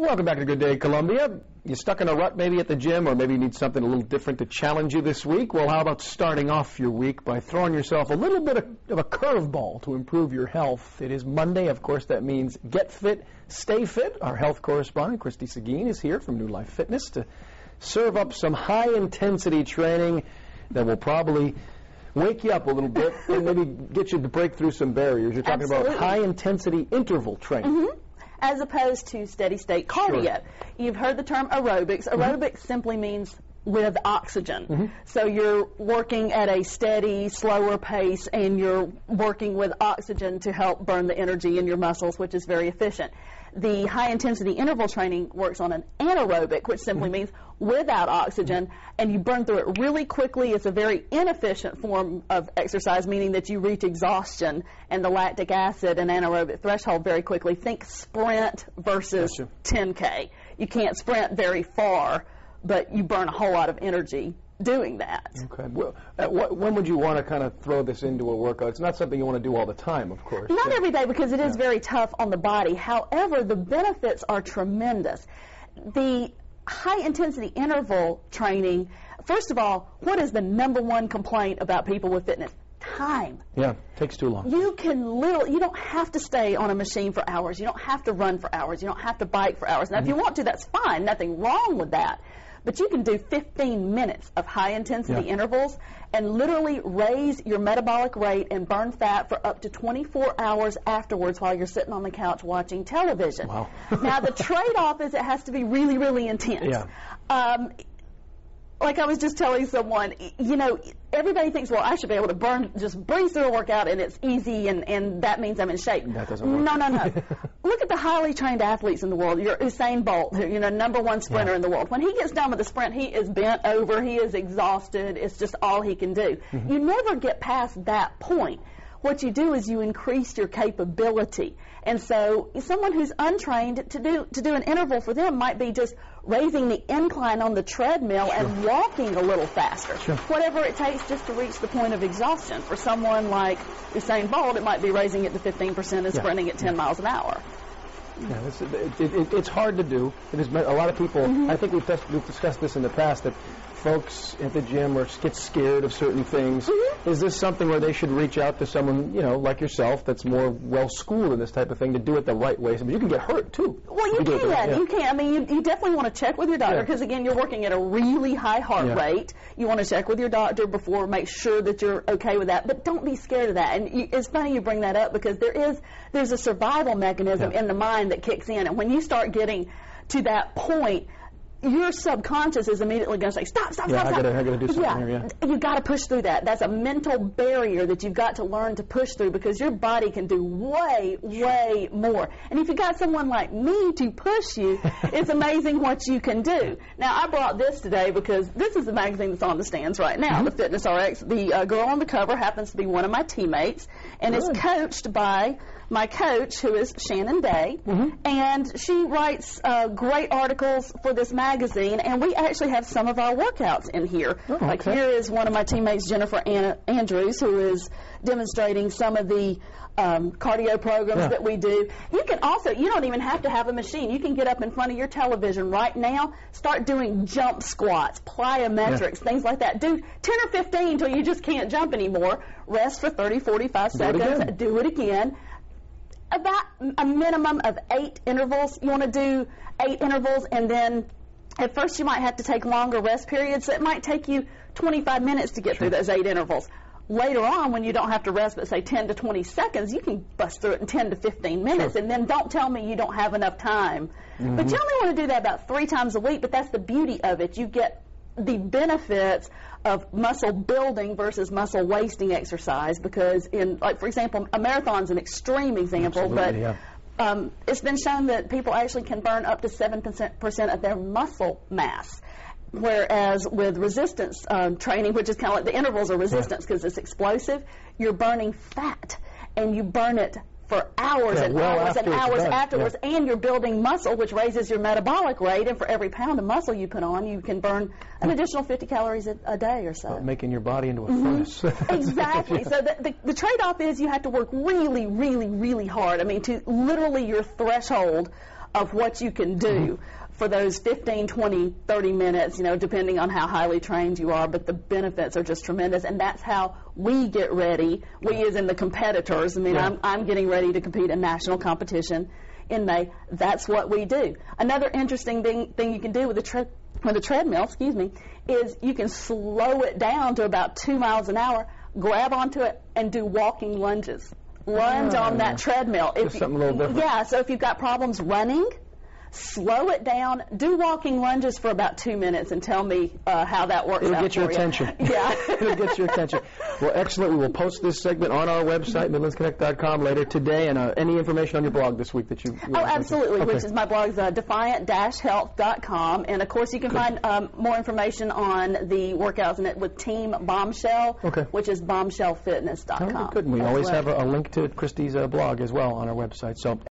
Welcome back to Good Day Columbia. You stuck in a rut maybe at the gym, or maybe you need something a little different to challenge you this week? Well, how about starting off your week by throwing yourself a little bit of a curveball to improve your health? It is Monday. Of course, that means get fit, stay fit. Our health correspondent, Duffell-Seguin, is here from New Life Fitness to serve up some high-intensity training that will probably wake you up a little bit and maybe get you to break through some barriers. You're talking about high-intensity interval training. As opposed to steady-state cardio. Sure. You've heard the term aerobics. Aerobics simply means with oxygen. So you're working at a steady, slower pace, and you're working with oxygen to help burn the energy in your muscles, which is very efficient. The high-intensity interval training works on an anaerobic, which simply means without oxygen, and you burn through it really quickly. It's a very inefficient form of exercise, meaning that you reach exhaustion and the lactic acid and anaerobic threshold very quickly. Think sprint versus 10K. You can't sprint very far, but you burn a whole lot of energy doing that. Okay. Well, when would you want to kind of throw this into a workout? It's not something you want to do all the time, of course. Not every day, because it is very tough on the body. However, the benefits are tremendous. The high-intensity interval training, first of all, what is the #1 complaint about people with fitness? Time. Yeah, takes too long. You don't have to stay on a machine for hours. You don't have to run for hours. You don't have to bike for hours. Now, if you want to, that's fine. Nothing wrong with that. But you can do 15 minutes of high-intensity intervals and literally raise your metabolic rate and burn fat for up to 24 hours afterwards while you're sitting on the couch watching television. Wow. Now, the trade-off is it has to be really, really intense. Yeah. Like I was just telling someone, you know, everybody thinks, well, I should be able to just breeze through a workout and it's easy and that means I'm in shape. That doesn't work. No. Look at the highly trained athletes in the world. You're Usain Bolt, you know, #1 sprinter in the world. When he gets done with the sprint, he is bent over, he is exhausted. It's just all he can do. You never get past that point. What you do is you increase your capability. And so someone who's untrained, to do an interval for them might be just raising the incline on the treadmill and walking a little faster. Whatever it takes just to reach the point of exhaustion. For someone like Usain Bolt, it might be raising it to 15% and sprinting at 10 miles an hour. Yeah, it's hard to do. It is, a lot of people, I think we've discussed this in the past, that folks at the gym get scared of certain things. Is this something where they should reach out to someone, you know, like yourself, that's more well-schooled in this type of thing, to do it the right way? So you can get hurt, too. Well, you can. You can. I mean, you definitely want to check with your doctor, because, again, you're working at a really high heart rate. You want to check with your doctor before, make sure that you're okay with that. But don't be scared of that. And it's funny you bring that up, because there's a survival mechanism in the mind that kicks in. And when you start getting to that point, your subconscious is immediately going to say, stop. I gotta do something here, You've got to push through that. That's a mental barrier that you've got to learn to push through, because your body can do way, way more. And if you got someone like me to push you, it's amazing what you can do. Now, I brought this today because this is the magazine that's on the stands right now, the Fitness RX. The girl on the cover happens to be one of my teammates, and is coached by my coach, who is Shannon Day, and she writes great articles for this magazine, and we actually have some of our workouts in here. Like here is one of my teammates, Jennifer Andrews, who is demonstrating some of the cardio programs that we do. You can also, you don't even have to have a machine. You can get up in front of your television right now, start doing jump squats, plyometrics, things like that. Do 10 or 15 until you just can't jump anymore. Rest for 30, 45 seconds. Do it again. About a minimum of 8 intervals. You want to do 8 intervals, and then at first you might have to take longer rest periods, so it might take you 25 minutes to get through those 8 intervals. Later on, when you don't have to rest but say 10 to 20 seconds, you can bust through it in 10 to 15 minutes, and then don't tell me you don't have enough time. But you only want to do that about 3 times a week, but that's the beauty of it. You get the benefits of muscle building versus muscle wasting exercise, because like for example, a marathon's an extreme example, but it's been shown that people actually can burn up to 7% of their muscle mass. Whereas with resistance training, which is kind of like the intervals are resistance because it's explosive, you're burning fat, and you burn it for hours and hours and hours afterwards, and you're building muscle, which raises your metabolic rate, and for every pound of muscle you put on, you can burn an additional 50 calories a day or so. Making your body into a furnace. Exactly. So the trade-off is you have to work really, really, really hard. I mean, to literally your threshold of what you can do for those 15, 20, 30 minutes, you know, depending on how highly trained you are, but the benefits are just tremendous, and that's how we get ready. We as in the competitors. I mean, I'm getting ready to compete in national competition in May. That's what we do. Another interesting thing you can do with the treadmill, is you can slow it down to about 2 miles an hour, grab onto it, and do walking lunges. Lunge on that treadmill. Just something a little different. Yeah, so if you've got problems running, slow it down, do walking lunges for about 2 minutes, and tell me how that works. It'll get your attention. Yeah. It'll get your attention. Well, excellent. We will post this segment on our website, MidlandsConnect.com, later today. And any information on your blog this week that you absolutely, okay. Which is my blog's defiant-health.com. And, of course, you can find more information on the workouts in it with Team Bombshell, which is bombshellfitness.com. Oh, good. We always have a link to Christy's blog as well on our website. So